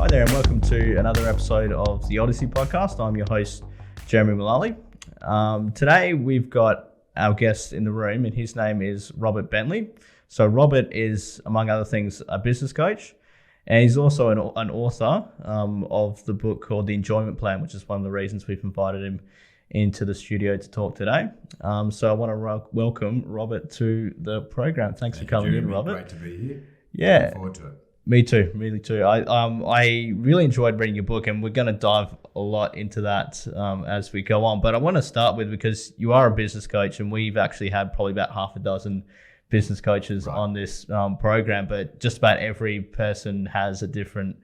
there, and welcome to another episode of the Odyssey Podcast. I'm your host, Jeremy Mullally. Today, we've got our guest in the room, and his name is Robert Bentley. So Robert is, among other things, a business coach, and he's also an author of the book called The Enjoyment Plan, which is one of the reasons we've invited him into the studio to talk today. So I want to welcome Robert to the program. Thanks for coming in, Robert. Great to be here. Yeah. Looking forward to it. Me too. I really enjoyed reading your book, and we're going to dive a lot into that as we go on. But I want to start with, because you are a business coach, and we've actually had probably about half a dozen business coaches on this program, but just about every person has a different,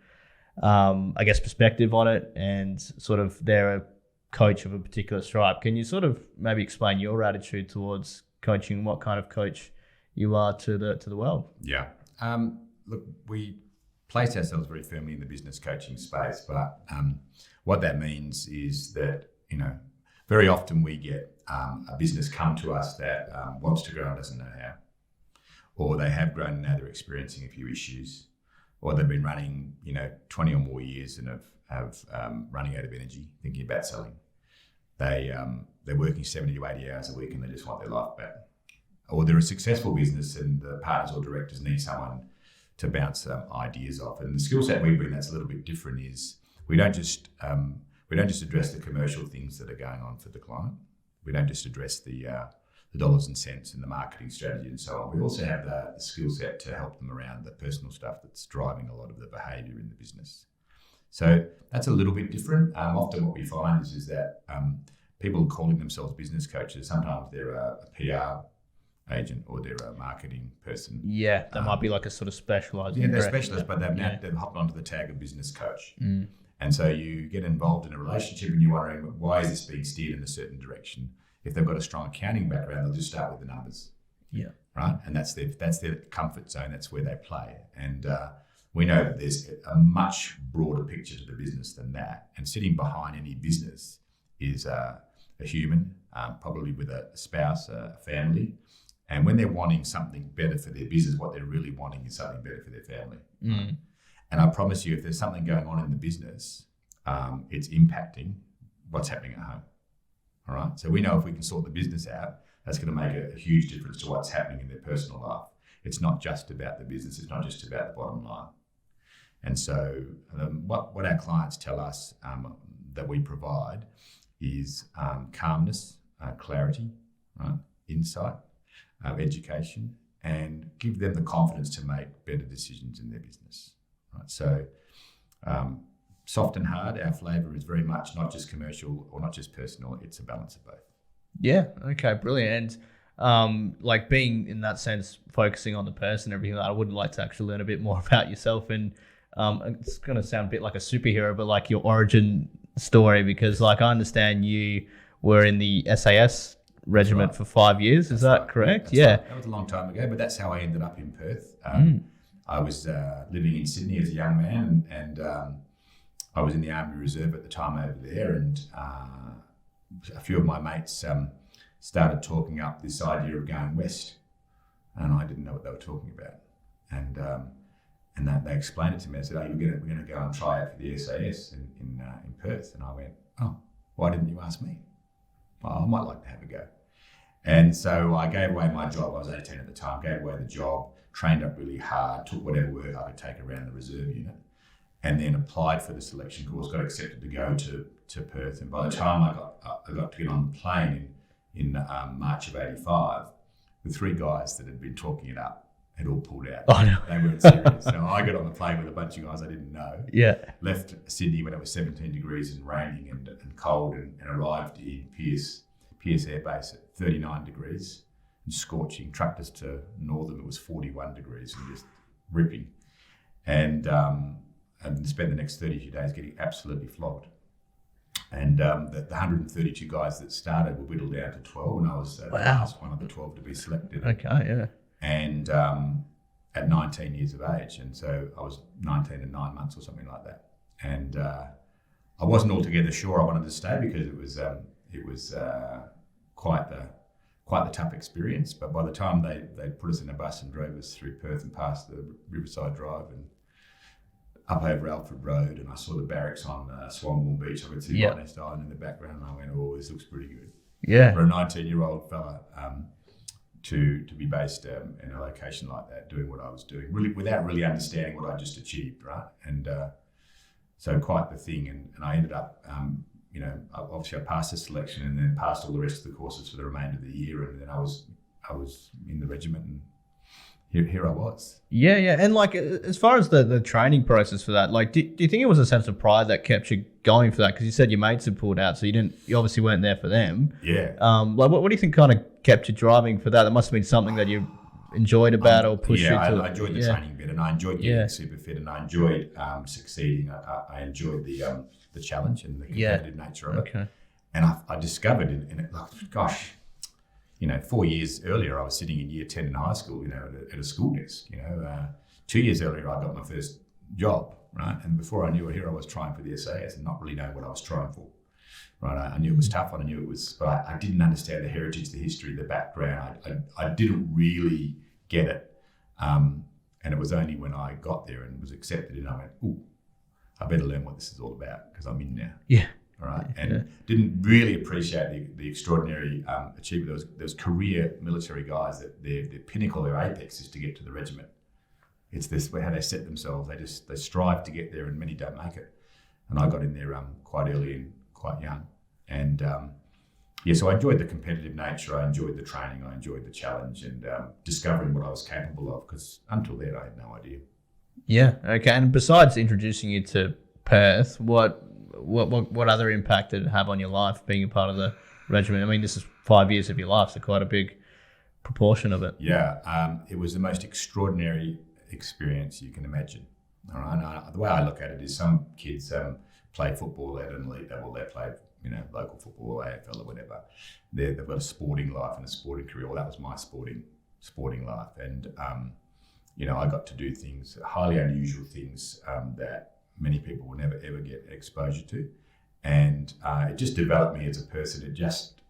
perspective on it, and sort of they're a coach of a particular stripe. Can you sort of maybe explain your attitude towards coaching, what kind of coach you are to the world? Yeah. Look, we place ourselves very firmly in the business coaching space, but what that means is that, very often we get a business come to us that wants to grow and doesn't know how, or they have grown and now they're experiencing a few issues, or they've been running, 20 or more years and have running out of energy, thinking about selling. They're working 70 to 80 hours a week and they just want their life back. Or they're a successful business and the partners or directors need someone to bounce ideas off. And the skill set we bring that's a little bit different is we don't just address the commercial things that are going on for the client. We don't just address the dollars and cents and the marketing strategy and so on. We also have the skill set to help them around the personal stuff that's driving a lot of the behaviour in the business. So that's a little bit different. Often what we find is that people calling themselves business coaches, sometimes they're a PR agent or they're a marketing person. Yeah, they might be like a sort of specialised. Yeah, they're specialists, but they've hopped onto the tag of business coach. Mm. And so you get involved in a relationship and you're wondering, why is this being steered in a certain direction? If they've got a strong accounting background, they'll just start with the numbers. Yeah. Right? And that's their comfort zone. That's where they play. And we know that there's a much broader picture to the business than that. And sitting behind any business is a human, probably with a spouse, a family. And when they're wanting something better for their business, what they're really wanting is something better for their family. Mm. And I promise you, if there's something going on in the business, it's impacting what's happening at home. All right. So we know if we can sort the business out, that's going to make a huge difference to what's happening in their personal life. It's not just about the business. It's not just about the bottom line. And so what our clients tell us that we provide is calmness, clarity, right? Insight, education, and give them the confidence to make better decisions in their business. Right? So soft and hard, our flavour is very much not just commercial or not just personal, it's a balance of both. Yeah. Okay, brilliant. And like being in that sense, focusing on the person and everything, I would like to actually learn a bit more about yourself. And it's going to sound a bit like a superhero, but like your origin story, because like I understand you were in the SAS regiment for 5 years. Is that correct? Yeah. Right. That was a long time ago, but that's how I ended up in Perth. I was living in Sydney as a young man, and I was in the Army Reserve at the time over there, and a few of my mates started talking up this idea of going west, and I didn't know what they were talking about. And they explained it to me. I said, we're going to go and try out for the SAS in Perth. And I went, oh, why didn't you ask me? Well, I might like to have a go. And so I gave away my job. I was 18 at the time, gave away the job, trained up really hard, took whatever work I could take around the reserve unit, and then applied for the selection course, got accepted to go to Perth. And by the time I got to get on the plane in March of 85, the three guys that had been talking it up had all pulled out. Oh, no. They weren't serious. So I got on the plane with a bunch of guys I didn't know. Yeah. Left Sydney when it was 17 degrees and raining and cold, and arrived in Pierce Air Base at 39 degrees and scorching. Trucked us to Northern, it was 41 degrees and just ripping. And spent the next 32 days getting absolutely flogged. And the 132 guys that started were whittled down to 12, and I was the last one of the 12 to be selected. Okay, yeah. And at 19 years of age, and so I was 19 and 9 months or something like that. And I wasn't altogether sure I wanted to stay because it was quite the tough experience. But by the time they put us in a bus and drove us through Perth and past the Riverside Drive and up over Alfred Road, and I saw the barracks on Swanbourne Beach. I could see Nest Island in the background, and I went, "Oh, this looks pretty good." Yeah. For a 19-year-old fella to be based in a location like that, doing what I was doing, really without really understanding what I just achieved, right? And so quite the thing. And I ended up, obviously I passed the selection and then passed all the rest of the courses for the remainder of the year, and then I was in the regiment, and here I was. Yeah, yeah. And like, as far as the training process for that, like, do you think it was a sense of pride that kept you going for that? Because you said your mates had pulled out, so you obviously weren't there for them. Yeah. Like, what do you think kind of kept you driving for that? That must have been something that you enjoyed about or pushed you to. I enjoyed the training bit, and I enjoyed getting super fit, and I enjoyed succeeding. I enjoyed the challenge and the competitive nature of it. Okay. And I discovered in it, like, gosh, 4 years earlier, I was sitting in year 10 in high school, at a school desk. 2 years earlier, I got my first job, right? And before I knew it, here I was trying for the SAS and not really knowing what I was trying for, right? I knew it was tough, and I knew it was, but I didn't understand the heritage, the history, the background. I didn't really get it. And it was only when I got there and was accepted, and I went, "Ooh, I better learn what this is all about, because I'm in now." Yeah. All right, and didn't really appreciate the extraordinary achievement. There was career military guys that their pinnacle, their apex is to get to the regiment. It's this how they set themselves. They strive to get there, and many don't make it. And I got in there quite early and quite young. And so I enjoyed the competitive nature. I enjoyed the training. I enjoyed the challenge, and discovering what I was capable of. Because until then, I had no idea. Yeah. Okay. And besides introducing you to Perth, what other impact did it have on your life being a part of the regiment? I mean, this is 5 years of your life, so quite a big proportion of it. Yeah, it was the most extraordinary experience you can imagine. All right, the way I look at it is some kids play football at an elite level. They play, local football, AFL or whatever. They've got a sporting life and a sporting career. Well, that was my sporting life, and I got to do things, highly unusual things that many people will never ever get exposure to, and it just developed me as a person. It just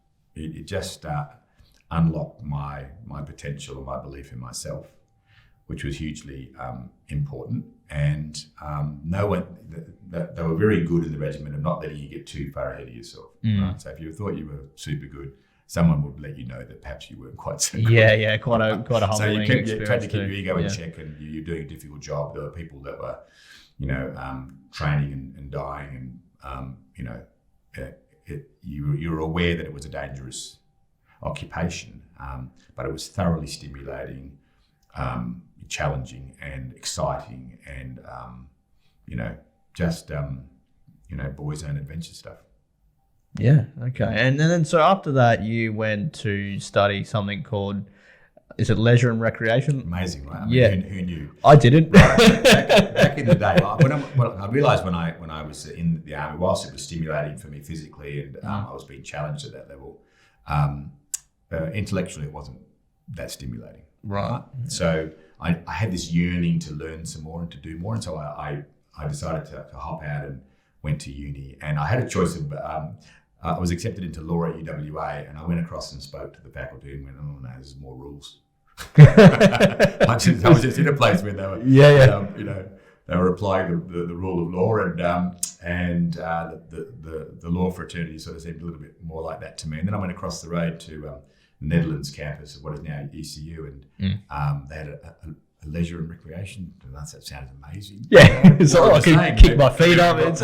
unlocked my potential and my belief in myself, which was hugely important. And they were very good in the regiment of not letting you get too far ahead of yourself. Right? So if you thought you were super good, someone would let you know that perhaps you weren't quite so good. Yeah, quite a humbling so you tried to keep your ego in yeah. check, and you're doing a difficult job. There were people that were training and dying, and you were aware that it was a dangerous occupation, but it was thoroughly stimulating, challenging, and exciting, and boys' own adventure stuff. Yeah. Okay. And then so after that, you went to study something called, is it leisure and recreation? Amazing, right? Who knew? I didn't. Back in the day, I realised when I was in the army, whilst it was stimulating for me physically, and I was being challenged at that level, intellectually it wasn't that stimulating. Right. So I had this yearning to learn some more and to do more, and so I decided to hop out and went to uni. And I had a choice of. I was accepted into law at UWA, and I went across and spoke to the faculty and went, "Oh no, there's more rules." I was just in a place where they were, they were applying the rule of law, and the law fraternity sort of seemed a little bit more like that to me. And then I went across the road to the Netherlands campus of what is now ECU, and they had a leisure and recreation. That sounded amazing. Yeah, so I could kick my feet up. It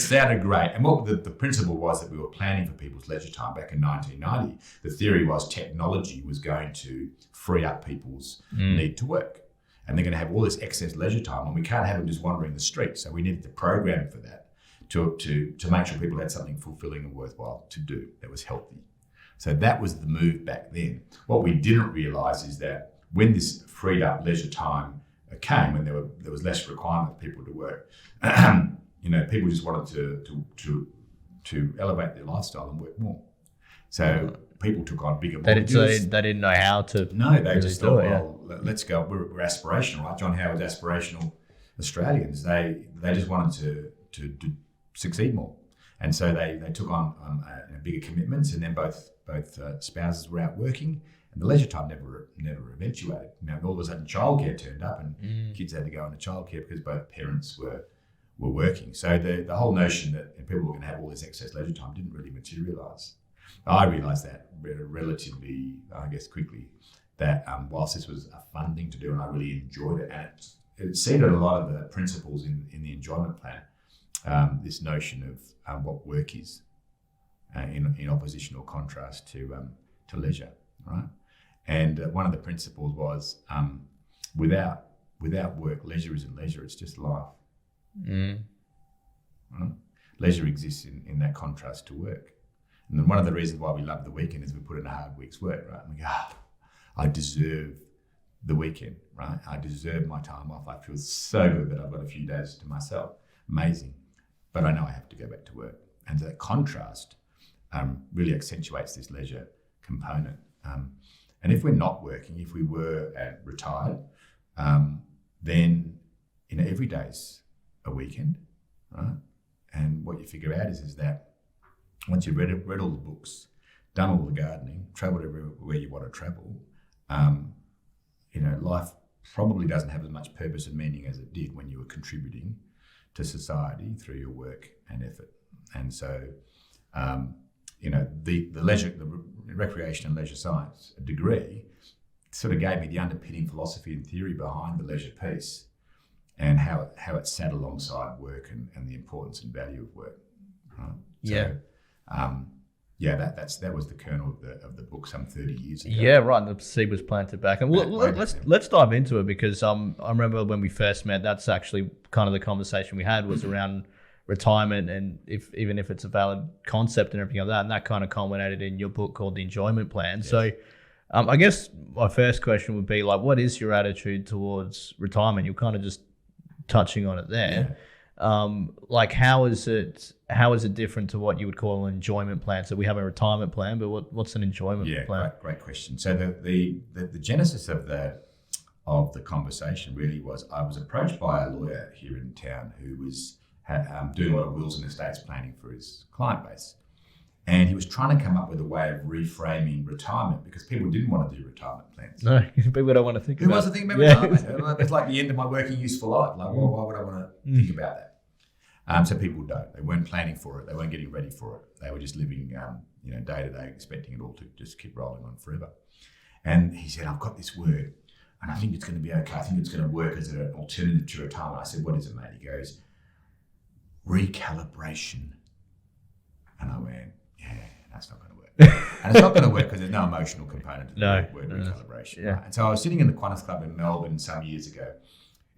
sounded great. And what the principle was that we were planning for people's leisure time back in 1990. The theory was technology was going to free up people's need to work. And they're going to have all this excess leisure time, and we can't have them just wandering the streets. So we needed to program for that to make sure people had something fulfilling and worthwhile to do that was healthy. So that was the move back then. What we didn't realise is that when this freed up leisure time came, and there was less requirement for people to work, people just wanted to elevate their lifestyle and work more. So people took on bigger mortgages. They didn't know how to. No, they really just thought, let's go. We're aspirational, right? John Howard's aspirational Australians. They just wanted to succeed more, and so they took on bigger commitments, and then both spouses were out working. And And the leisure time never eventuated. All of a sudden childcare turned up and kids had to go into childcare because both parents were working. So the whole notion that people were going to have all this excess leisure time didn't really materialise. I realised that relatively, I guess, quickly, that whilst this was a fun thing to do and I really enjoyed it, and it seeded a lot of the principles in the enjoyment plan, this notion of what work is in opposition or contrast to leisure, right? And one of the principles was without work, leisure isn't leisure, it's just life. Right? Leisure exists in that contrast to work. And then one of the reasons why we love the weekend is we put in a hard week's work, right? And we go, I deserve the weekend, right? I deserve my time off. I feel so good that I've got a few days to myself. Amazing. But I know I have to go back to work. And that contrast really accentuates this leisure component. And if we're not working, if we were retired, then every day's a weekend, right? And what you figure out is that once you've read all the books, done all the gardening, travelled everywhere you want to travel, life probably doesn't have as much purpose and meaning as it did when you were contributing to society through your work and effort. And so, the leisure, the recreation and leisure science degree sort of gave me the underpinning philosophy and theory behind the leisure piece and how it sat alongside work and the importance and value of work. Right? Yeah. That was the kernel of the book some 30 years ago. Yeah, right. And the seed was planted back. And let's dive into it because I remember when we first met, that's actually kind of the conversation we had was around retirement and even if it's a valid concept and everything like that. And that kind of culminated in your book called The Enjoyment Plan. Yes. So I guess my first question would be like, what is your attitude towards retirement? You're kind of just touching on it there. Yeah. How is it different to what you would call an enjoyment plan? So we have a retirement plan, but what's an enjoyment plan? Yeah, great question. So the genesis of the conversation really was I was approached by a lawyer here in town who was doing a lot of wills and estates planning for his client base. And he was trying to come up with a way of reframing retirement because people didn't want to do retirement plans. No, people don't want to think about it. Who wants to think about retirement? It's like the end of my working useful life. Like, well, why would I want to think about that? So people don't. They weren't planning for it. They weren't getting ready for it. They were just living, day to day, expecting it all to just keep rolling on forever. And he said, I've got this word and I think it's going to be okay. I think it's going to work as an alternative to retirement. I said, what is it, mate? He goes, recalibration. And I went, yeah, that's not going to work. And it's not going to work because there's no emotional component to the word recalibration. Yeah. Right? And so I was sitting in the Qantas Club in Melbourne some years ago.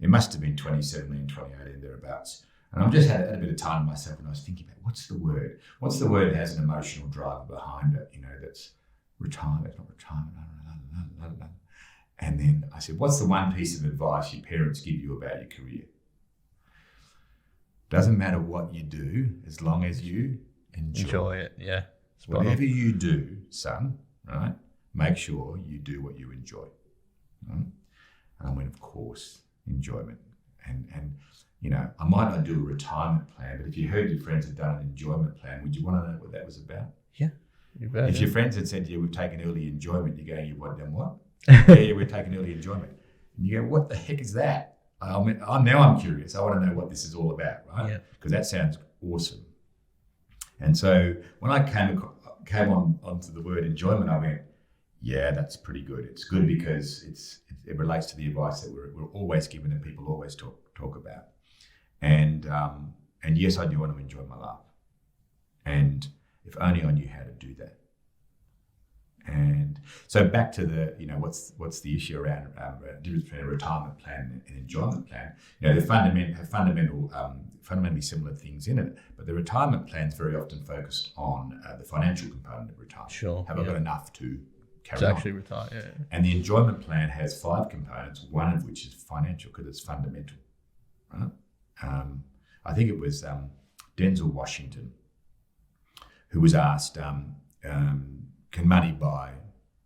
It must have been 2017, 2018, thereabouts. And I just had a bit of time to myself and I was thinking about what's the word? What's the word that has an emotional driver behind it, that's retirement, it's not retirement. And then I said, what's the one piece of advice your parents give you about your career? Doesn't matter what you do as long as you enjoy it. Yeah. Whatever you do, son, right, make sure you do what you enjoy. Right? And I went, of course, enjoyment. And I might not do a retirement plan, but if you heard your friends had done an enjoyment plan, would you want to know what that was about? Yeah. You bet, if your friends had said to you, we've taken early enjoyment, you're going, you've done what? Yeah, we've taken early enjoyment. And you go, what the heck is that? I'm curious. I want to know what this is all about, right? Because that sounds awesome. And so when I came onto the word enjoyment, I went, yeah, that's pretty good. It's good because it relates to the advice that we're always given and people always talk about. And yes, I do want to enjoy my life. And if only I knew how to do that. And so back to the, what's the issue around difference between a retirement plan and an enjoyment plan? They have fundamentally similar things in it, but the retirement plan is very often focused on the financial component of retirement. Sure. Have I got enough to carry on? To actually retire, yeah. And the enjoyment plan has 5 components, one of which is financial because it's fundamental, right? I think it was Denzel Washington who was asked, can money buy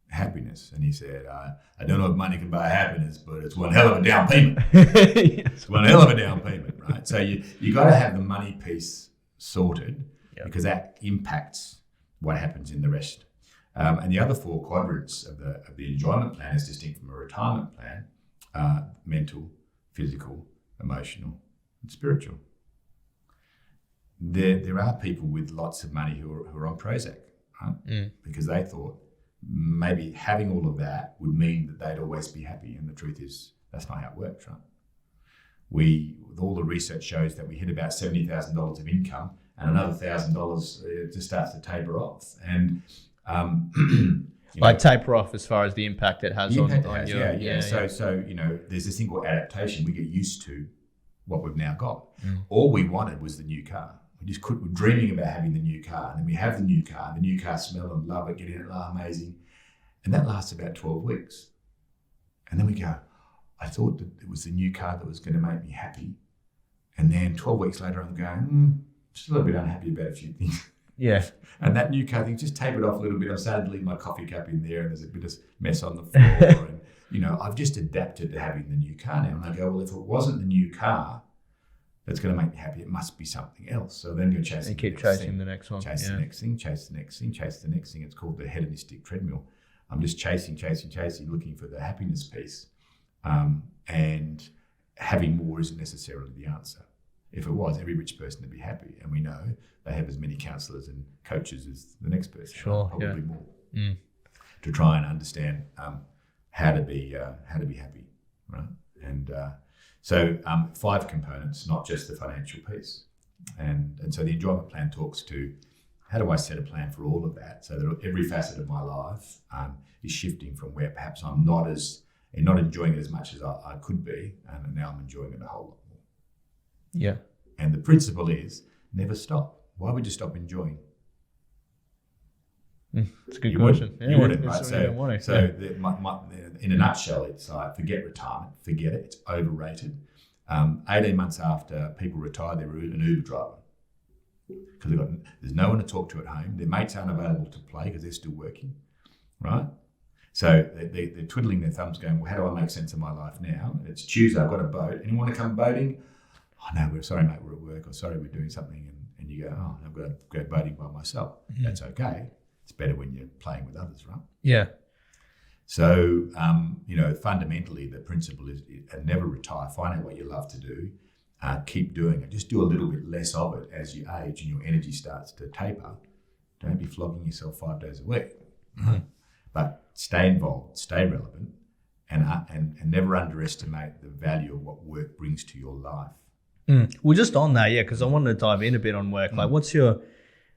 happiness? And he said, I don't know if money can buy happiness, but it's one hell of a down payment. It's one hell of a down payment, right? So you got to have the money piece sorted because that impacts what happens in the rest. And the other 4 quadrants of the enjoyment plan, is distinct from a retirement plan: mental, physical, emotional, and spiritual. There are people with lots of money who are on Prozac, right? Because they thought maybe having all of that would mean that they'd always be happy. And the truth is, that's not how it works, right? With all the research shows that we hit about $70,000 of income, and another $1,000 just starts to taper off. And taper off as far as the impact it has on your... Yeah. So there's this thing called adaptation. We get used to what we've now got. All we wanted was the new car. We're dreaming about having the new car, and then we have the new car, smell and love it, get in it, amazing. And that lasts about 12 weeks. And then we go, I thought that it was the new car that was going to make me happy. And then 12 weeks later, I'm going, just a little bit unhappy about a few things. Yeah. And that new car thing just tapered off a little bit. I'm starting to leave my coffee cup in there, and there's a bit of mess on the floor. And, I've just adapted to having the new car now. And I go, well, if it wasn't the new car that's going to make me happy, it must be something else. So then you're chasing and keep chasing the next one. Chase the next thing, chase the next thing, chase the next thing. It's called the hedonistic treadmill. I'm just chasing, looking for the happiness piece. And having more isn't necessarily the answer. If it was, every rich person would be happy. And we know they have as many counsellors and coaches as the next person. Sure, probably more. To try and understand how to be happy, right? And so 5 components, not just the financial piece. And so the enjoyment plan talks to how do I set a plan for all of that, so that every facet of my life is shifting from where perhaps I'm not enjoying it as much as I could be, and now I'm enjoying it a whole lot more. Yeah. And the principle is never stop. Why would you stop enjoying? It's a good question. You wouldn't, right? In a nutshell, it's like, forget retirement, forget it. It's overrated. 18 months after people retire, they're an Uber driver because there's no one to talk to at home. Their mates aren't available to play because they're still working, right? So they're twiddling their thumbs going, well, how do I make sense of my life now? It's Tuesday, I've got a boat. Anyone want to come boating? Oh, no, we're sorry, mate, we're at work. Or sorry, we're doing something. And you go, oh, I've got to go boating by myself. That's okay. It's better when you're playing with others, right? Yeah. So, fundamentally, the principle is never retire. Find out what you love to do. Keep doing it. Just do a little bit less of it as you age and your energy starts to taper. Don't be flogging yourself 5 days a week. Right? But stay involved, stay relevant, and never underestimate the value of what work brings to your life. Well, just on that, because I wanted to dive in a bit on work. Like, what's your,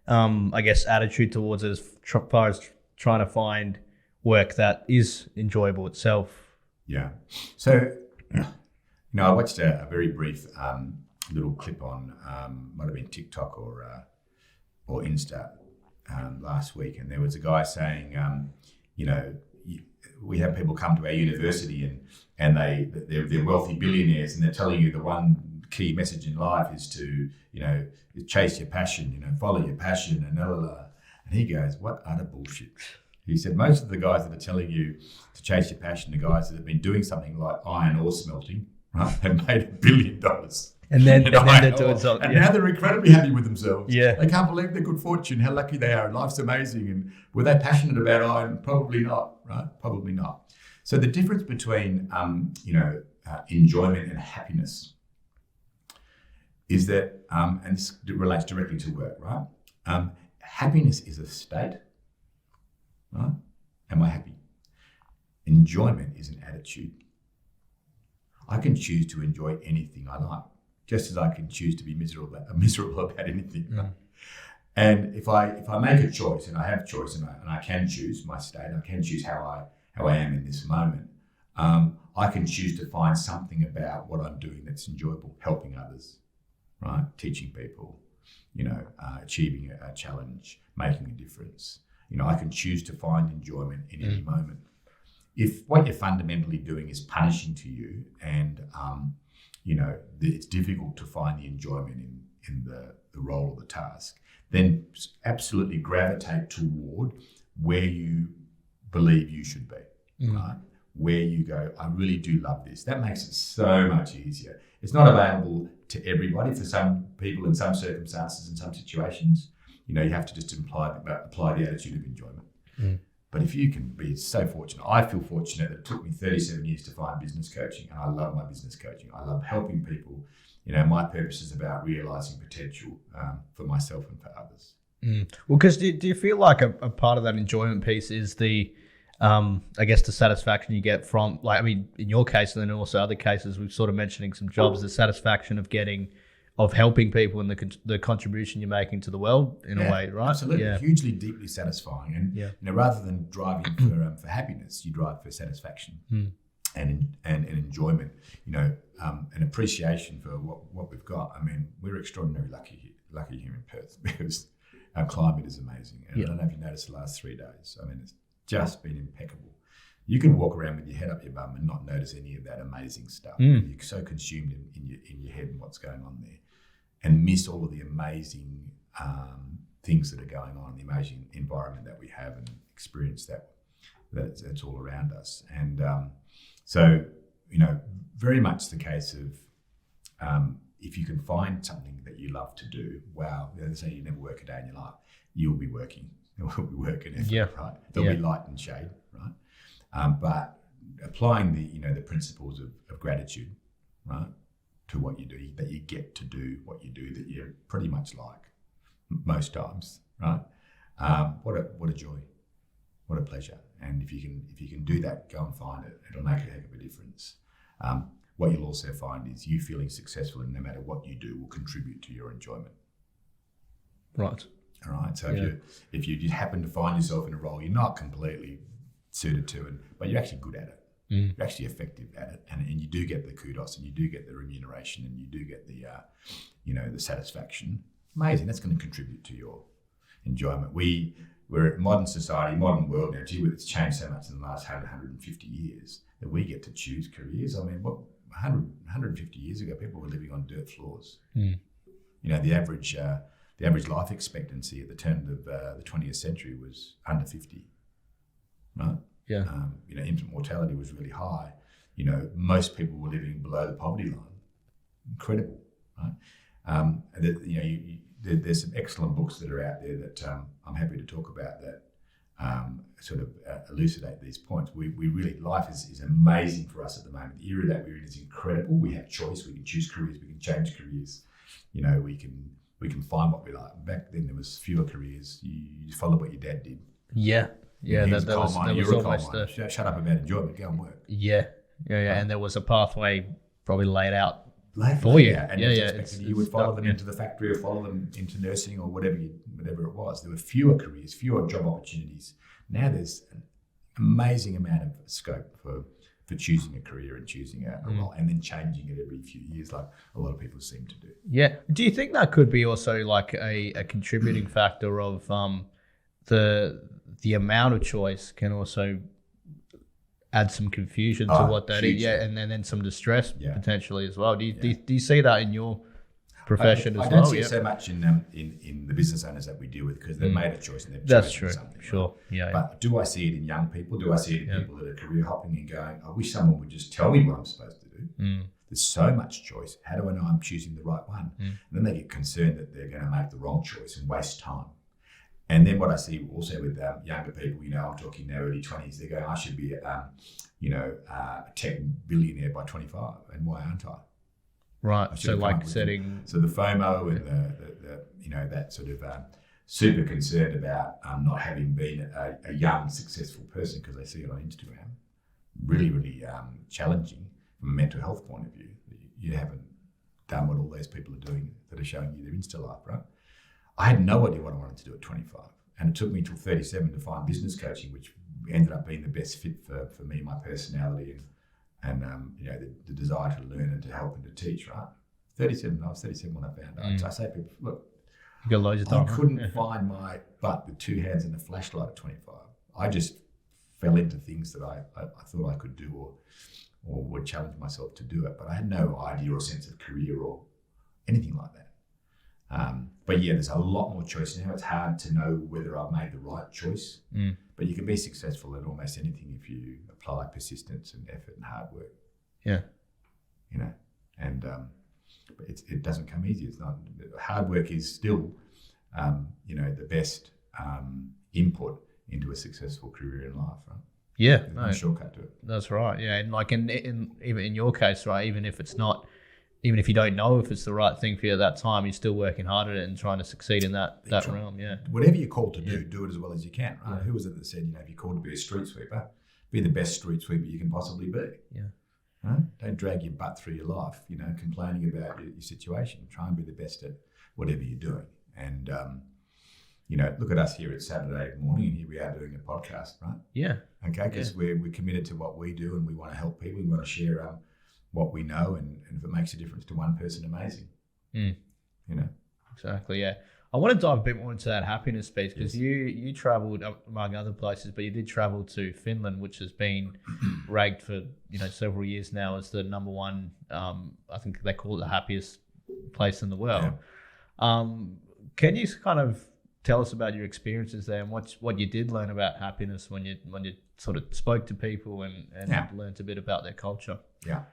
attitude towards it as far as trying to find work that is enjoyable itself? Yeah. So, I watched a very brief little clip on, might have been TikTok or Insta last week, and there was a guy saying, we have people come to our university and they're wealthy billionaires, and they're telling you the one key message in life is to, chase your passion, follow your passion and And he goes, what utter bullshit. He said, most of the guys that are telling you to chase your passion are guys that have been doing something like iron ore smelting, right? And made $1 billion. And then they're doing something. And now they're incredibly happy with themselves. Yeah. They can't believe their good fortune, how lucky they are, and life's amazing. And were they passionate about iron? Probably not, right? Probably not. So the difference between, enjoyment and happiness is that, and this relates directly to work, right? Happiness is a state, right? Am I happy? Enjoyment is an attitude. I can choose to enjoy anything I like, just as I can choose to be miserable about anything. Right? And if I make a choice, and I have choice, and I can choose my state, I can choose how I am in this moment, I can choose to find something about what I'm doing that's enjoyable, helping others, right? Teaching people, achieving a challenge, making a difference. I can choose to find enjoyment in any moment. If what you're fundamentally doing is punishing to you, and it's difficult to find the enjoyment in the role or the task, then absolutely gravitate toward where you believe you should be, right? Where you go, I really do love this. That makes it so much easier. It's not available to everybody. For some people, in some circumstances, in some situations, you have to just apply the attitude of enjoyment. But if you can be so fortunate, I feel fortunate that it took me 37 years to find business coaching, and I love my business coaching. I love helping people. My purpose is about realizing potential for myself and for others. Well, because do you feel like a part of that enjoyment piece is the, I guess, the satisfaction you get from, like, I mean, in your case, and then also other cases, we've sort of mentioning some jobs, the satisfaction of helping people and the contribution you're making to the world in a way, right? Absolutely, hugely, deeply satisfying. And rather than driving for happiness, you drive for satisfaction and enjoyment. An appreciation for what we've got. I mean, we're extraordinarily lucky here in Perth because our climate is amazing. And I don't know if you noticed the last 3 days. I mean, it's just been impeccable. You can walk around with your head up your bum and not notice any of that amazing stuff. You're so consumed in your head and what's going on there, and miss all of the amazing things that are going on, the amazing environment that we have and experience that's all around us. And so, very much the case of if you can find something that you love to do, wow, they say you never work a day in your life, you'll be working. There will be work and effort, right? There'll be light and shade, right? But applying the principles of gratitude, right, to what you do, that you get to do what you do that you pretty much like most times, right? What a joy, what a pleasure. And if you can do that, go and find it. It'll make a heck of a difference. What you'll also find is you feeling successful, and no matter what you do will contribute to your enjoyment. Right. All right. So if you happen to find yourself in a role you're not completely suited to, but you're actually good at it, you're actually effective at it, and you do get the kudos, and you do get the remuneration, and you do get the the satisfaction. Amazing. That's going to contribute to your enjoyment. We're a modern society, modern world now. Gee, it's changed so much in the last 150 years that we get to choose careers. I mean, 150 years ago, people were living on dirt floors. The average life expectancy at the turn of the 20th century was under 50, right? Yeah. Infant mortality was really high. Most people were living below the poverty line. Incredible, right? There's some excellent books that are out there that I'm happy to talk about that sort of elucidate these points. We really, life is amazing for us at the moment. The era that we're in is incredible. We have choice. We can choose careers. We can change careers. We can find what we like. Back then, there was fewer careers. You follow what your dad did. Yeah. That was almost shut up about enjoyment. Go and work. Yeah. And there was a pathway probably laid out for you. And you would follow them into the factory or follow them into nursing or whatever it was. There were fewer careers, fewer job opportunities. Now there's an amazing amount of scope for choosing a career and choosing a role, and then changing it every few years, like a lot of people seem to do. Yeah. Do you think that could be also like a contributing factor of the amount of choice can also add some confusion to what that is? Yeah, and then some distress potentially as well. Do you see that in your profession as well? I don't see it so much in the business owners that we deal with, because they've made a choice and they've chosen something. Sure. Right? Yeah. But do I see it in young people? Do I see it in people that are career hopping and going, I wish someone would just tell me what I'm supposed to do? There's so much choice. How do I know I'm choosing the right one? And then they get concerned that they're going to make the wrong choice and waste time. And then what I see also with younger people, I'm talking now early 20s, they're going, I should be a tech billionaire by 25, and why aren't I? Right. So like setting. So the FOMO and the that sort of super concerned about not having been a young successful person because they see it on Instagram, really, really challenging from a mental health point of view. You haven't done what all those people are doing that are showing you their Insta life, right? I had no idea what I wanted to do at 25, and it took me till 37 to find business coaching, which ended up being the best fit for me, my personality, and the desire to learn and to help and to teach. Right, I was 37 when I found out. So I say to people, look, you got loads of time. I couldn't find my butt with two hands and a flashlight at 25. I just fell into things that I thought I could do or would challenge myself to do it, but I had no idea or sense of career or anything like that. But yeah, there's a lot more choice now. It's hard to know whether I've made the right choice, but you can be successful at almost anything if you apply persistence and effort and hard work. Yeah. And but it doesn't come easy. It's not. Hard work is still, the best input into a successful career in life, right? Yeah, There's no shortcut to it. That's right. Yeah, and like in even in your case, right? Even if you don't know if it's the right thing for you at that time, you're still working hard at it and trying to succeed in that realm. Yeah. Whatever you're called to do it as well as you can, right? Yeah. Who was it that said, if you're called to be a street sweeper, be the best street sweeper you can possibly be. Yeah. Right? Don't drag your butt through your life, complaining about your situation. Try and be the best at whatever you're doing. And, look at us here at Saturday morning, and here we are doing a podcast, right? Yeah. Okay, because we're committed to what we do, and we want to help people. We want to share what we know, and if it makes a difference to one person, amazing. Exactly. Yeah. I want to dive a bit more into that happiness piece, because you travelled among other places, but you did travel to Finland, which has been ranked for several years now as the number one. I think they call it the happiest place in the world. Yeah. Can you kind of tell us about your experiences there and what you did learn about happiness when you sort of spoke to people and learned a bit about their culture? Yeah.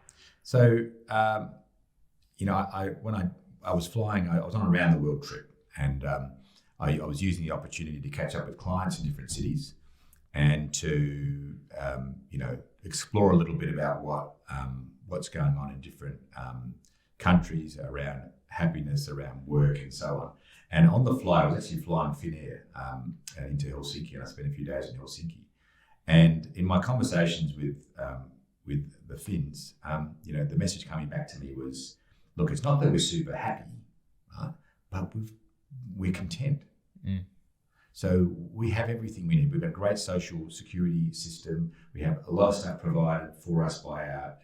So when I was flying, I was on a round the world trip. And I was using the opportunity to catch up with clients in different cities and to, explore a little bit about what's going on in different countries around happiness, around work and so on. And on the flight, I was actually flying Finnair into Helsinki, and I spent a few days in Helsinki. And in my conversations with the Finns, the message coming back to me was, look, it's not that we're super happy, right? But we're content. So we have everything we need. We've got a great social security system. We have a lot of stuff provided for us by our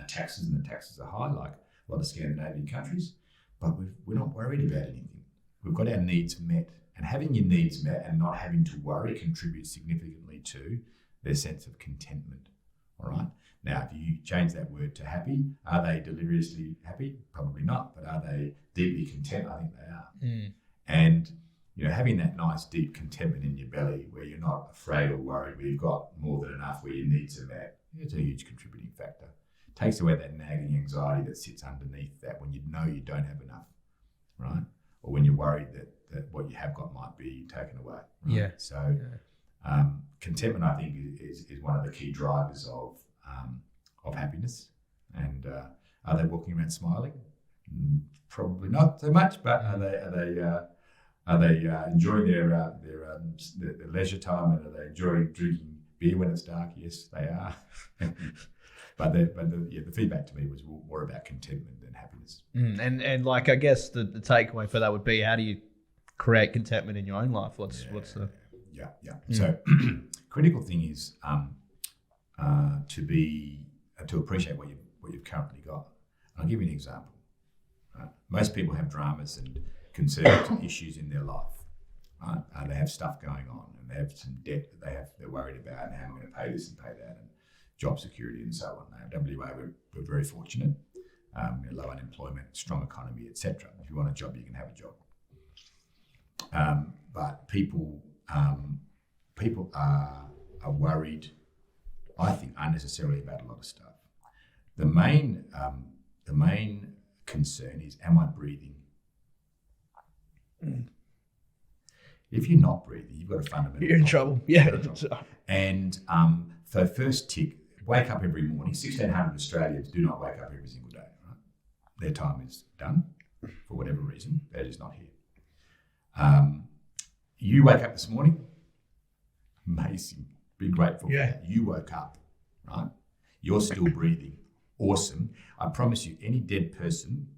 taxes, and the taxes are high, like a lot of Scandinavian countries, but we're not worried about anything. We've got our needs met, and having your needs met and not having to worry contributes significantly to their sense of contentment. All right. Now, if you change that word to happy, are they deliriously happy? Probably not, but are they deeply content? I think they are. And, having that nice deep contentment in your belly where you're not afraid or worried, where you've got more than enough, where your needs are met, it's a huge contributing factor. It takes away that nagging anxiety that sits underneath that when you know you don't have enough, right? Or when you're worried that what you have got might be taken away. Right? Yeah. So contentment, I think, is one of the key drivers of happiness. And are they walking around smiling? Probably not so much, but are they enjoying their leisure time, and are they enjoying drinking beer when it's dark? Yes, they are. but the feedback to me was more about contentment than happiness. And like, I guess the takeaway for that would be, how do you create contentment in your own life? What's the So critical thing is to appreciate what you've currently got. I'll give you an example. Most people have dramas and concerns and issues in their life. Right? They have stuff going on, and they have some debt that they're worried about, and how I'm going to pay this and pay that, and job security and so on. Now, WA, we're very fortunate. Low unemployment, strong economy, etc. If you want a job, you can have a job. But people are worried, I think, unnecessarily about a lot of stuff. The main concern is, am I breathing? If you're not breathing, you've got a fundamental You're in trouble. Yeah. And so first tick, wake up every morning. 1,600 Australians do not wake up every single day. Right? Their time is done for whatever reason. They're just not here. You wake up this morning, amazing. Be grateful for that. You woke up, right? You're still breathing. Awesome. I promise you, any dead person,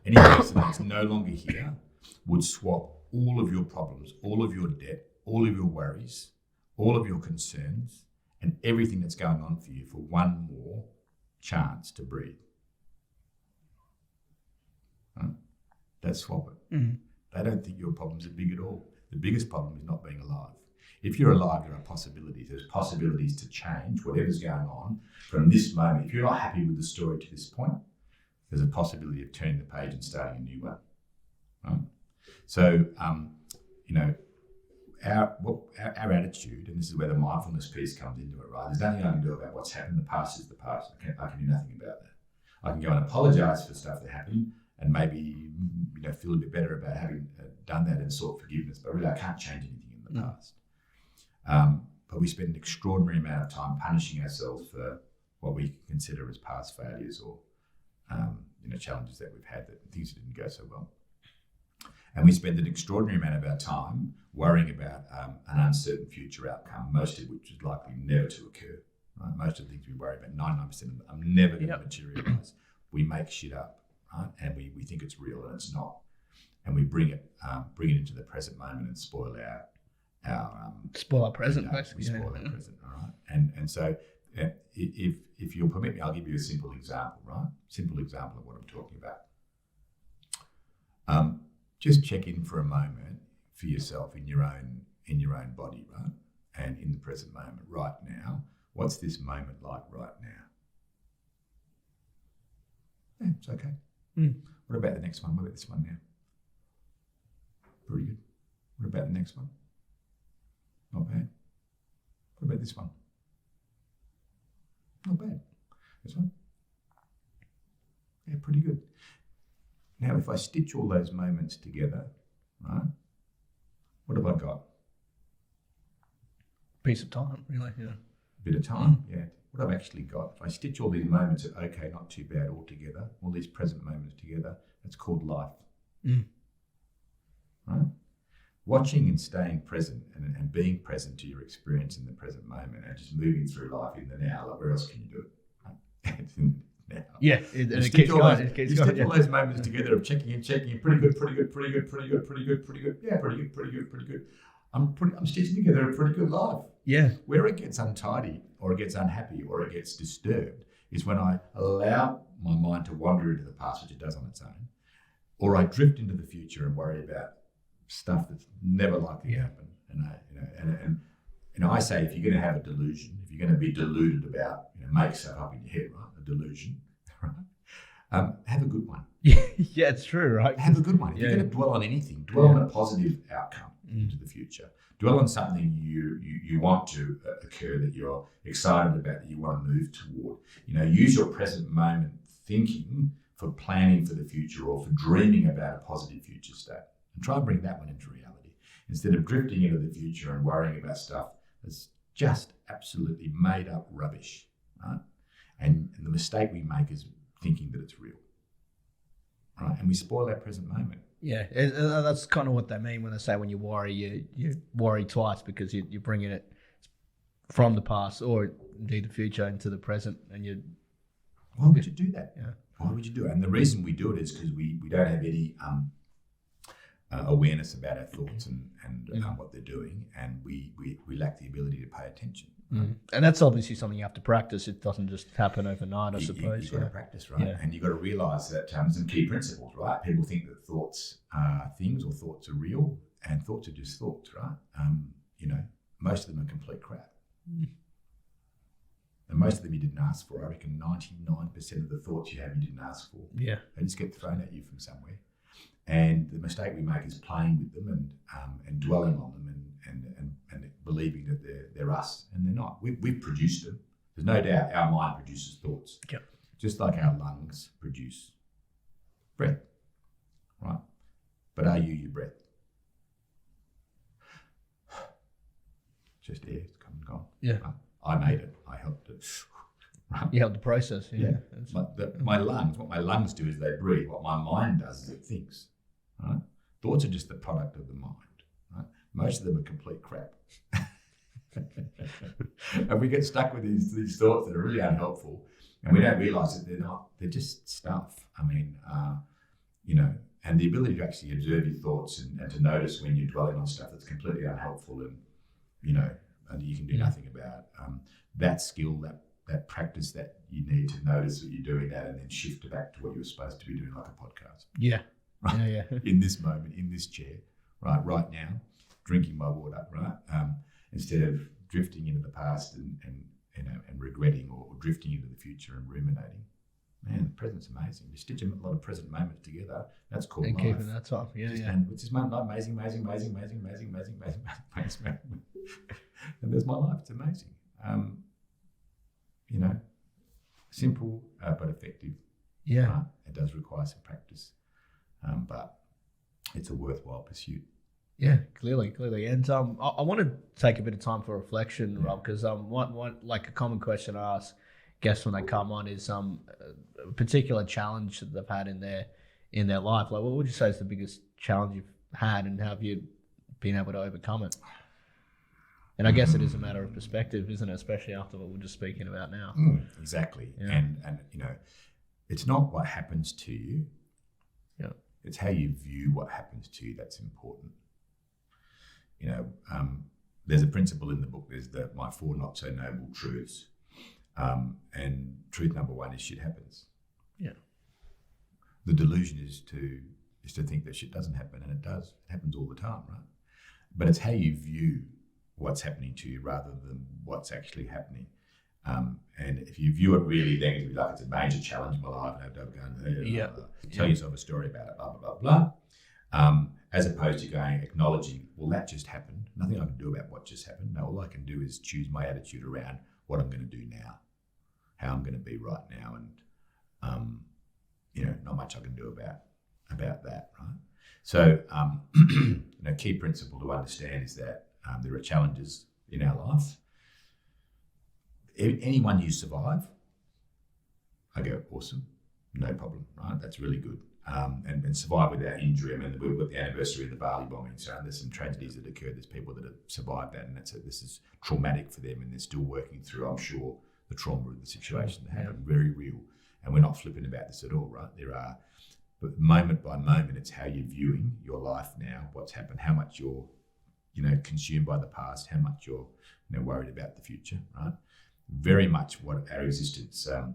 any person that's no longer here, would swap all of your problems, all of your debt, all of your worries, all of your concerns, and everything that's going on for you for one more chance to breathe. Right? They'd swap it. Mm-hmm. They don't think your problems are big at all. The biggest problem is not being alive. If you're alive, there are possibilities. There's possibilities to change whatever's going on from this moment. If you're not happy with the story to this point, there's a possibility of turning the page and starting a new one. Right? So, our attitude, and this is where the mindfulness piece comes into it, right? There's nothing I can do about what's happened. The past is the past. I can do nothing about that. I can go and apologise for stuff that happened, and maybe feel a bit better about having done that and sought forgiveness. But really, I can't change anything in the past. But we spend an extraordinary amount of time punishing ourselves for what we consider as past failures or challenges that we've had, that things that didn't go so well. And we spend an extraordinary amount of our time worrying about an uncertain future outcome, most of which is likely never to occur. Right? Most of the things we worry about, 99% of them, are never going to materialise. We make shit up, right? And we think it's real and it's not. And we bring it into the present moment and spoil our present, basically. We spoil our present, all right? And so if you'll permit me, I'll give you a simple example, right? Simple example of what I'm talking about. Just check in for a moment for yourself in your own body, right? And in the present moment, right now. What's this moment like right now? Yeah, it's okay. What about the next one? What about this one now? Pretty good. What about the next one? Not bad. What about this one? Not bad. This one? Yeah, pretty good. Now, if I stitch all those moments together, right, what have I got? Piece of time, really, yeah. A bit of time, yeah. What I've actually got, if I stitch all these moments of okay, not too bad all together, all these present moments together, that's called life. Right? Watching and staying present and being present to your experience in the present moment and just moving through life in the now, like where else can you do it? Right? It's in the now. Yeah, it keeps going. You stitch all those moments together of checking in, pretty good, yeah, pretty good. I'm stitching together a pretty good life. Yeah. Where it gets untidy or it gets unhappy or it gets disturbed is when I allow my mind to wander into the past, which it does on its own, or I drift into the future and worry about stuff that's never likely to happen. And I say, if you're going to have a delusion, if you're going to be deluded about, make stuff up in your head, right? A delusion, right? Have a good one. Yeah, it's true, right? Have a good one. If you're going to dwell on anything, dwell on a positive outcome into the future. Dwell on something you want to occur, that you're excited about, that you want to move toward. Use your present moment thinking for planning for the future or for dreaming about a positive future state. And try and bring that one into reality instead of drifting into the future and worrying about stuff that's just absolutely made up rubbish, right? And the mistake we make is thinking that it's real, right? And we spoil our present moment. Yeah, that's kind of what they mean when they say when you worry, you worry twice, because you're bringing it from the past or indeed the future into the present, and you. Why would you do that? Yeah. Why would you do it? And the reason we do it is because we don't have any awareness about our thoughts and what they're doing, and we lack the ability to pay attention. And that's obviously something you have to practice. It doesn't just happen overnight, I suppose. You've got to practice, right? Yeah. And you've got to realise that some key principles, right? People think that thoughts are things or thoughts are real, and thoughts are just thoughts, right? Most of them are complete crap. And most of them you didn't ask for. I reckon 99% of the thoughts you have you didn't ask for. Yeah. They just get thrown at you from somewhere. And the mistake we make is playing with them and dwelling on them and believing that they're us, and they're not. We've produced them. There's no doubt our mind produces thoughts. Yep. Just like our lungs produce breath, right? But are you your breath? Just air, it's come and gone. Yeah. Right? I made it. I helped it. Right? You helped the process. Yeah. My lungs, what my lungs do is they breathe. What my mind does is it thinks. Right? Thoughts are just the product of the mind. Right? Most of them are complete crap. And we get stuck with these thoughts that are really unhelpful, and we don't realise that they're not. They're just stuff. I mean, and the ability to actually observe your thoughts and to notice when you're dwelling on stuff that's completely unhelpful and you can do nothing about. That skill, that practice that you need to notice that you're doing that and then shift it back to what you were supposed to be doing, like a podcast. Yeah. Right? Yeah. In this moment, in this chair, right now, drinking my water, right? Instead of drifting into the past and regretting or drifting into the future and ruminating. Man, the present's amazing. You stitch a lot of present moments together. That's called life. And keeping that time. Yeah. And it's just amazing. And there's my life. It's amazing. Simple but effective. Yeah. Right? It does require some practice, but it's a worthwhile pursuit. Yeah, clearly. And I want to take a bit of time for reflection, Rob, because one like a common question I ask guests when they come on is a particular challenge that they've had in their life. Like, what would you say is the biggest challenge you've had, and how have you been able to overcome it? And I guess it is a matter of perspective, isn't it? Especially after what we're just speaking about now. Exactly. Yeah. And it's not what happens to you. Yeah. It's how you view what happens to you that's important. There's a principle in the book. There's my 4 not so noble truths, and truth number 1 is shit happens. Yeah. The delusion is to think that shit doesn't happen, and it does. It happens all the time, right? But it's how you view what's happening to you rather than what's actually happening. And if you view it really negatively, like it's a major challenge in my life, and I've gone, tell yourself a story about it, blah, blah, blah, blah. As opposed to acknowledging, well, that just happened. Nothing I can do about what just happened. No, all I can do is choose my attitude around what I'm going to do now, how I'm going to be right now, and not much I can do about that, right? So, key principle to understand is that there are challenges in our life. Anyone you survive, I go, awesome, no problem, right? That's really good. And survive without injury. I mean, we've got the anniversary of the Bali bombing, so there's some tragedies that occurred. There's people that have survived that, and this is traumatic for them, and they're still working through, I'm sure, the trauma of the situation that happened. Very real. And we're not flipping about this at all, right? But moment by moment, it's how you're viewing your life now, what's happened, how much you're, consumed by the past, how much you're, worried about the future, right? Very much what our existence, and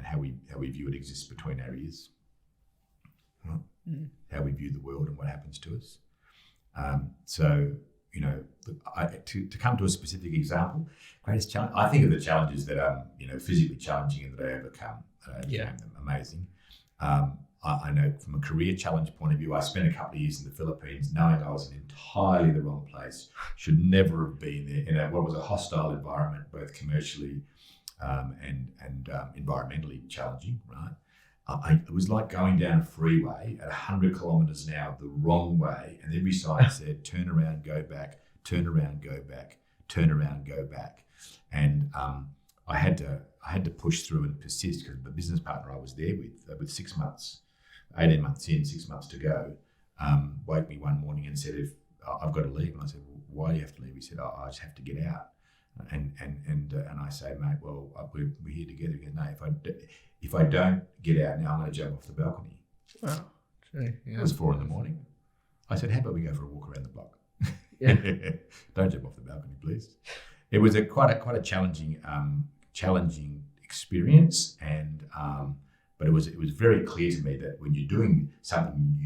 how we view it exists between our ears. Right? How we view the world and what happens to us. To come to a specific example, greatest challenge, I think of the challenges that are, physically challenging and that I overcome. Them amazing. I know from a career challenge point of view, I spent a couple of years in the Philippines knowing I was in entirely the wrong place, should never have been there, in what was a hostile environment, both commercially and environmentally challenging, right? It was like going down a freeway at 100 kilometres an hour the wrong way, and every sign said, turn around, go back, turn around, go back, turn around, go back. And I had to push through and persist, because the business partner I was there with 6 months, 18 months in, 6 months to go, woke me one morning and said, I've got to leave. And I said, well, why do you have to leave? He said, I just have to get out. And I say, mate, well, we're here together. He goes, no, if I don't get out now, I'm going to jump off the balcony. Wow. Gee, yeah. It was 4 a.m. I said, how about we go for a walk around the block? Yeah. Don't jump off the balcony, please. It was quite a challenging experience, and but it was very clear to me that when you're doing something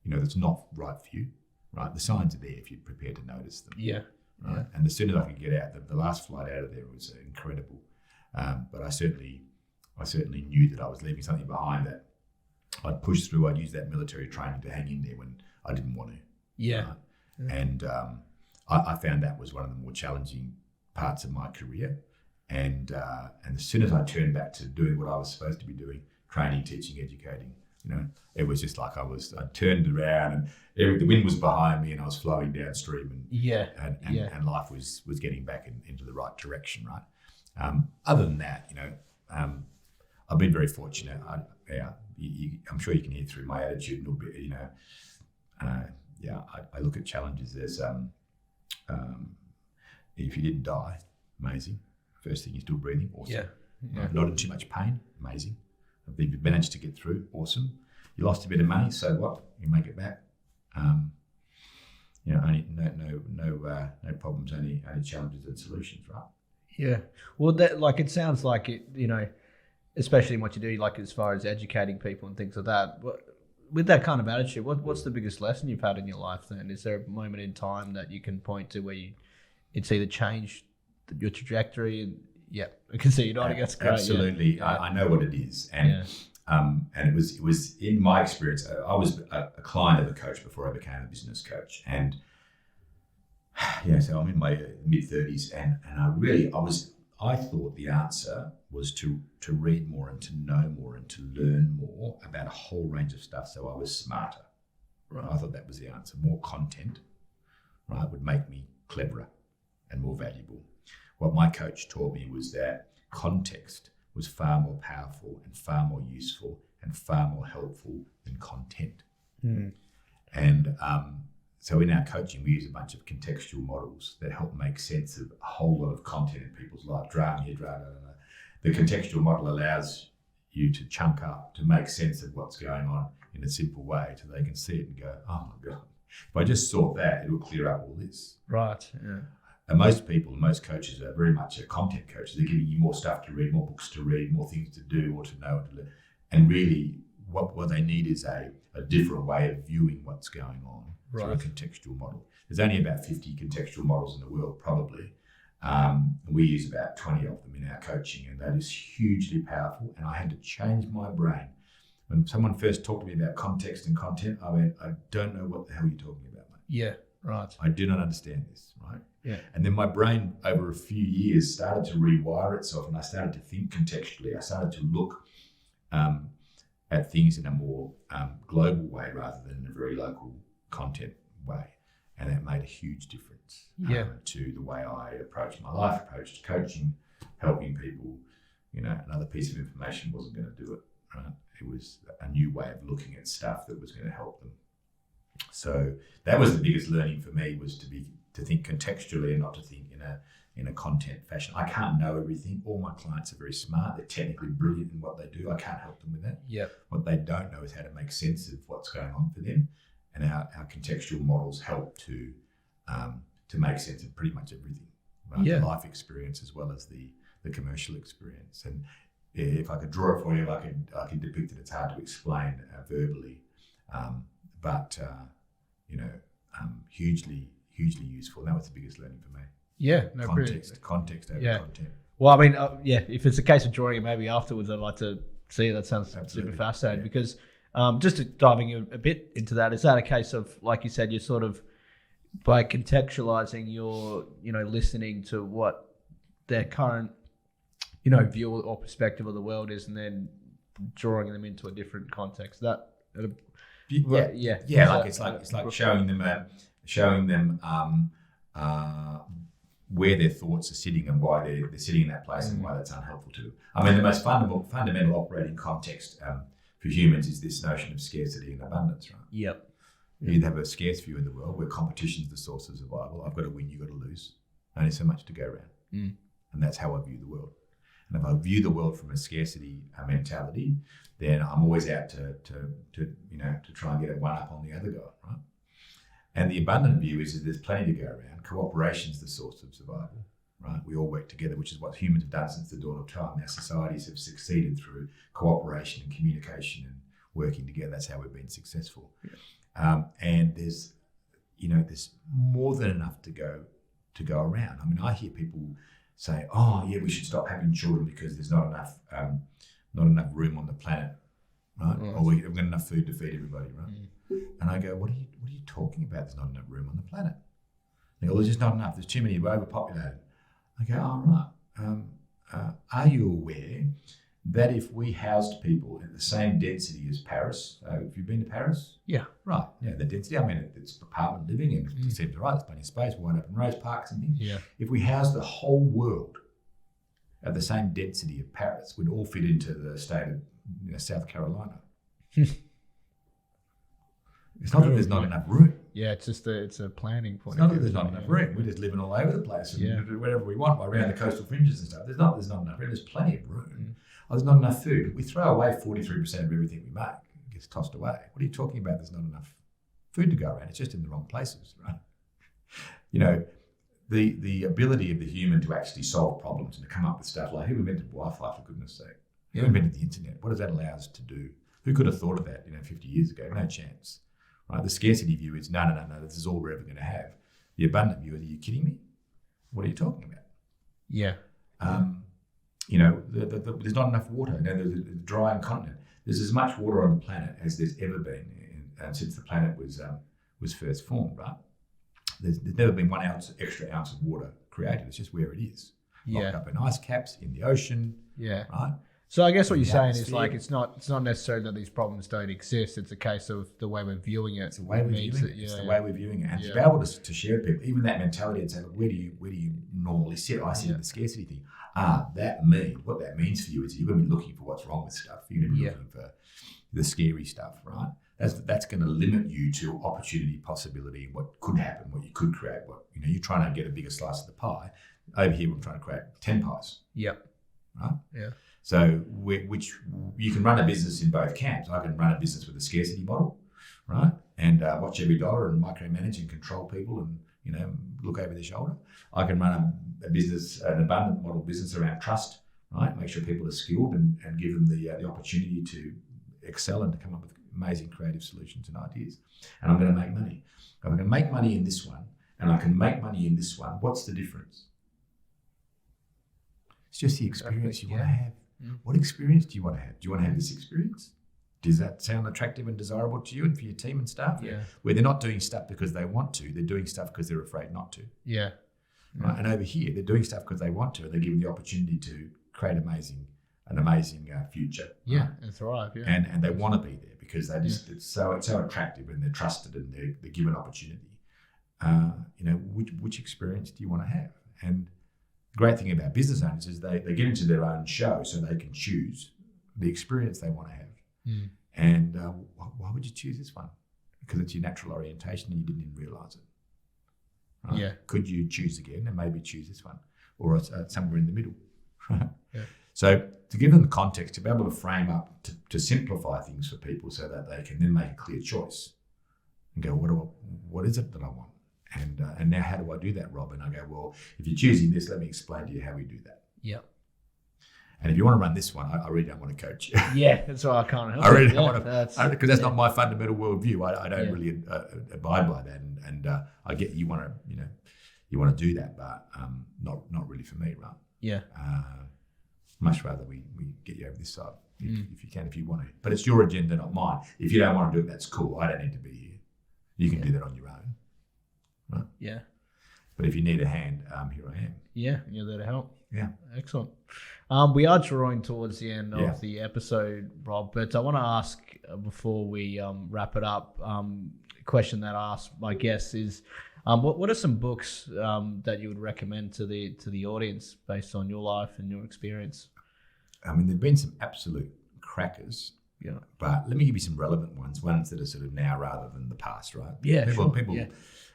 that's not right for you, right, the signs are there if you're prepared to notice them. Yeah. Right. Yeah. And as soon as I could get out, the last flight out of there was incredible. But I certainly knew that I was leaving something behind that I'd push through. I'd use that military training to hang in there when I didn't want to. Yeah. Right? Yeah. And I found that was one of the more challenging parts of my career. And as soon as I turned back to doing what I was supposed to be doing, training, teaching, educating, it was just like I turned around and the wind was behind me and I was flowing downstream, and life was getting back into the right direction, right? Other than that, I've been very fortunate. I'm sure you can hear through my attitude a little bit, I look at challenges as if you didn't die, amazing. First thing, you're still breathing, awesome. Yeah. Not in too much pain, amazing. If you managed to get through, awesome. You lost a bit of money, so what? You make it back. Only no problems, only challenges and solutions, right? Yeah. Well, it sounds like it, especially in what you do, like as far as educating people and things like that. With that kind of attitude, what's the biggest lesson you've had in your life then? Is there a moment in time that you can point to where it's either changed your trajectory? And yeah, I can see you nodding. That's great. Absolutely. Yeah. I know what it is. And it was in my experience, I was a client of a coach before I became a business coach. And so I'm in my mid-30s, and I thought the answer was to read more and to know more and to learn more about a whole range of stuff, so I was smarter, Right. I thought that was the answer. More content, right, would make me cleverer and more valuable. What my coach taught me was that context was far more powerful and far more useful and far more helpful than content. And so in our coaching, we use a bunch of contextual models that help make sense of a whole lot of content in people's life. Drama here, drama. The contextual model allows you to chunk up, to make sense of what's going on in a simple way so they can see it and go, oh my God, if I just sort that, it'll clear up all this. Right, yeah. And most people, most coaches are very much a content coach. They're giving you more stuff to read, more books to read, more things to do or to know and to learn. And really what they need is a different way of viewing what's going on through a contextual model. There's only about 50 contextual models in the world, probably. We use about 20 of them in our coaching, and that is hugely powerful. And I had to change my brain. When someone first talked to me about context and content, I went, I don't know what the hell you're talking about, mate. Yeah, right. I do not understand this, right? Yeah. And then my brain, over a few years, started to rewire itself, and I started to think contextually. I started to look at things in a more global way rather than in a very local content way. And that made a huge difference to the way I approached my life, approached coaching, helping people. Another piece of information wasn't going to do it, right? It was a new way of looking at stuff that was going to help them. So that was the biggest learning for me, was to think contextually and not to think in a content fashion. I can't know everything. All my clients are very smart. They're technically brilliant in what they do. I can't help them with that. Yeah. What they don't know is how to make sense of what's going on for them. And our contextual models help to make sense of pretty much everything, right? The life experience as well as the commercial experience. And if I could draw it for you, I could depict it. It's hard to explain verbally, but hugely useful. That was the biggest learning for me. Yeah, no, context over content. Well, I mean, if it's a case of drawing it maybe afterwards, I'd like to see it. That sounds super fascinating because just diving a bit into that, is that a case of, like you said, you're sort of, by contextualizing, you're, listening to what their current, view or perspective of the world is, and then drawing them into a different context. It's like showing them where their thoughts are sitting and why they're sitting in that place and why that's unhelpful to them. I mean, the most fundamental operating context for humans is this notion of scarcity and abundance, right? Yep. You either have a scarce view in the world where competition is the source of survival. I've got to win, you've got to lose. Only so much to go around. And that's how I view the world. And if I view the world from a scarcity mentality, then I'm always out to try and get a one up on the other guy, right? And the abundant view is that there's plenty to go around. Cooperation is the source of survival, right? We all work together, which is what humans have done since the dawn of time. Our societies have succeeded through cooperation and communication and working together. That's how we've been successful. Yeah. And there's more than enough to go around. I mean, I hear people say, "Oh, yeah, we should stop having children because there's not enough room on the planet, right? Or we haven't got enough food to feed everybody, right?" And I go, "What are you talking about? There's not enough room on the planet." They go, "Well, there's just not enough. There's too many. We're overpopulated." I go, "Oh, right. Are you aware that if we housed people at the same density as Paris, have you been to Paris?" Yeah. Right. Yeah, the density, I mean, it's apartment living and it seems right, there's plenty of space, wide open roads, parks and things. Yeah. If we housed the whole world at the same density of Paris, we'd all fit into the state of South Carolina. It's not that there's not enough room. Yeah, it's a planning point. It's not that there's not enough room. We're just living all over the place and do whatever we want around the coastal fringes and stuff. There's not enough room. There's plenty of room. Oh, there's not enough food. We throw away 43% of everything we make. It gets tossed away. What are you talking about? There's not enough food to go around. It's just in the wrong places, right? The ability of the human to actually solve problems and to come up with stuff like, who invented Wi-Fi, for goodness sake? Who invented the internet? What does that allow us to do? Who could have thought of that 50 years ago? No chance. Right? The scarcity view is, no, this is all we're ever going to have. The abundant view is, are you kidding me? What are you talking about? Yeah. There's not enough water. There's a dry continent. There's as much water on the planet as there's ever been since the planet was first formed, right? There's never been extra ounce of water created. It's just where it is. Locked up in ice caps, in the ocean. Yeah. Right? So I guess what in you're the saying is atmosphere. like it's not necessarily that these problems don't exist. It's a case of the way we're viewing it. It's the way we're viewing it. It's the way we're viewing it, and to be able to share with people, even that mentality, and say, look, where do you normally sit? I sit in the scarcity thing. What that means for you is you're going to be looking for what's wrong with stuff. You're going to be looking for the scary stuff, right? That's going to limit you to opportunity, possibility, what could happen, what you could create. What you're trying to get a bigger slice of the pie. Over here, we're trying to create 10 pies. Yep. Right. Yeah. So, which you can run a business in both camps. I can run a business with a scarcity model, right, and watch every dollar and micromanage and control people and look over their shoulder. I can run a business, an abundant model business around trust, right? Make sure people are skilled and give them the opportunity to excel and to come up with amazing creative solutions and ideas. And I'm going to make money. If I can make money in this one and I can make money in this one, what's the difference? It's just the experience you want to have. What experience do you want to have? Do you want to have this experience? Does that sound attractive and desirable to you and for your team and staff? Yeah. Where they're not doing stuff because they want to, they're doing stuff because they're afraid not to. Yeah. Right? And over here, they're doing stuff because they want to, and they're given the opportunity to create an amazing future. Yeah, right? and thrive. Yeah. And they want to be there because they just it's so attractive and they're trusted and they're given opportunity. Which experience do you want to have? And the great thing about business owners is they get into their own show so they can choose the experience they want to have. And why would you choose this one? Because it's your natural orientation and you didn't even realise it. Right? Yeah. Could you choose again and maybe choose this one or somewhere in the middle? Yeah. So to give them the context, to be able to frame up, to simplify things for people so that they can then make a clear choice and go, what is it that I want? And now how do I do that, Rob? And I go, well, if you're choosing this, let me explain to you how we do that. Yeah. And if you want to run this one, I really don't want to coach you. Yeah, that's why I can't help I really it. don't want to, because that's not my fundamental worldview. I don't really abide by that, and I get you want to do that, but not really for me, right? Yeah. Much rather we get you over this side if you can, if you want to. But it's your agenda, not mine. If you don't want to do it, that's cool. I don't need to be here. You can do that on your own, right? Yeah. But if you need a hand, here I am. Yeah, you're there to help. Yeah. Excellent. We are drawing towards the end of the episode, Rob, but I want to ask before we wrap it up, a question that I ask my guests is, what are some books that you would recommend to the audience based on your life and your experience? I mean, there've been some absolute crackers. Yeah. But let me give you some relevant ones that are sort of now rather than the past, right? Yeah, People, yeah.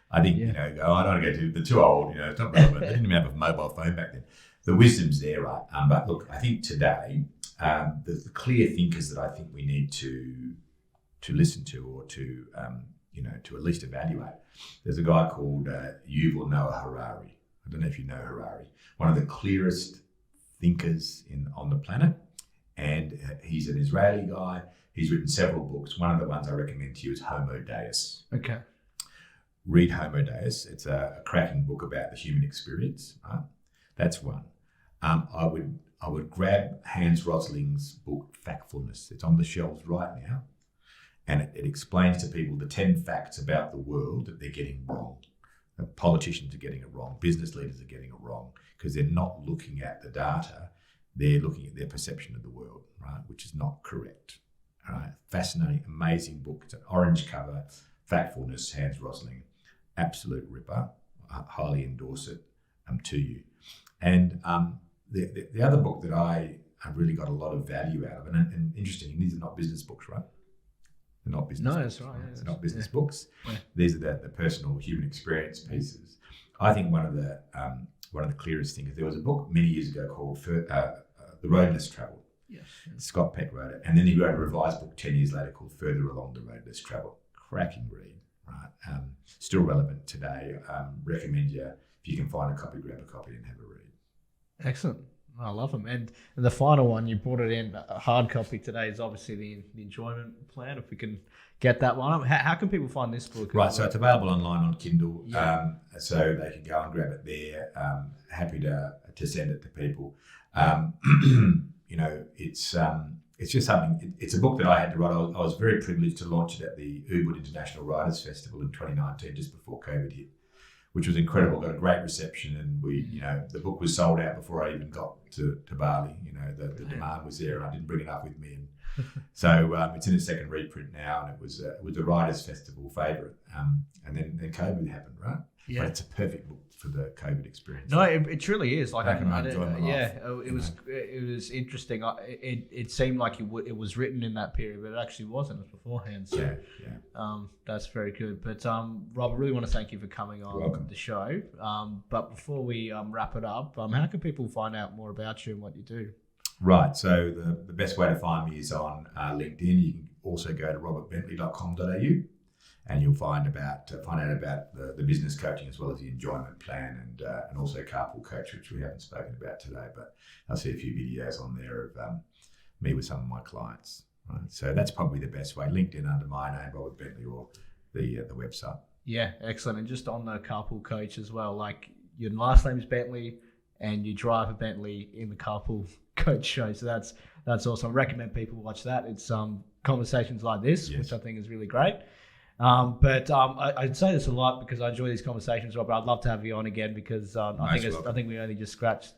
I think, go, I don't want to go to, they're too old, it's not relevant. They didn't even have a mobile phone back then. The wisdom's there, right? But look, I think today, the clear thinkers that I think we need to listen to or to at least evaluate. There's a guy called Yuval Noah Harari. I don't know if you know Harari. One of the clearest thinkers on the planet. And he's an Israeli guy. He's written several books. One of the ones I recommend to you is Homo Deus. Okay. Read Homo Deus. It's a cracking book about the human experience. Right? That's one. I would grab Hans Rosling's book Factfulness. It's on the shelves right now, and it explains to people the 10 facts about the world that they're getting wrong. Politicians are getting it wrong. Business leaders are getting it wrong because they're not looking at the data. They're looking at their perception of the world, right, which is not correct. All right, fascinating, amazing book. It's an orange cover. Factfulness, Hans Rosling, absolute ripper. I highly endorse it to you. And the other book that I've really got a lot of value out of, and interesting, these are not business books, right? They're not business books. That's right. Yeah, They're not business books. Yeah. These are the personal human experience pieces. I think one of the clearest things, there was a book many years ago called The Road Less Travelled. Yes. Scott Peck wrote it. And then he wrote a revised book 10 years later called Further Along the Road Less Travelled. Cracking read, right? Still relevant today. Recommend you, if you can find a copy, grab a copy and have a read. Excellent. I love them. And the final one, you brought it in, a hard copy today, is obviously the Enjoyment Plan, if we can get that one up. How can people find this book? Right, so it's available online on Kindle, Yeah. so they can go and grab it there. Happy to send it to people. It's just something, it's a book that I had to write. I was very privileged to launch it at the Ubud International Writers Festival in 2019, just before COVID hit, which was incredible. Got a great reception, and the book was sold out before I even got to Bali. The demand was there, and I didn't bring it up with me. And so it's in a second reprint now, and it was the Writers' Festival favourite. And then COVID happened, right? Yeah. But it's a perfect book for the COVID experience. No, it truly is. Like I can enjoy my life. It was interesting. It seemed like it was written in that period, but it actually wasn't. It was beforehand. So, that's very good. But Rob, I really want to thank you for coming on the show. But before we wrap it up, how can people find out more about you and what you do? Right. So the best way to find me is on LinkedIn. You can also go to robertbentley.com.au. And you'll find out about the business coaching as well as the enjoyment plan and also carpool coach, which we haven't spoken about today. But I see a few videos on there of me with some of my clients. Right? So that's probably the best way. LinkedIn under my name, Robert Bentley, or the website. Yeah, excellent. And just on the carpool coach as well, like your last name is Bentley, and you drive a Bentley in the carpool coach show. So that's awesome. I recommend people watch that. It's conversations like this, which I think is really great. But I'd say this a lot because I enjoy these conversations, Rob. But I'd love to have you on again because I think we only just scratched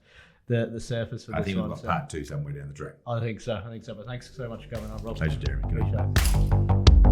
the surface for this one. I think we've got part 2 somewhere down the track. I think so. But thanks so much for coming on, Rob. Pleasure, Jeremy. Good show.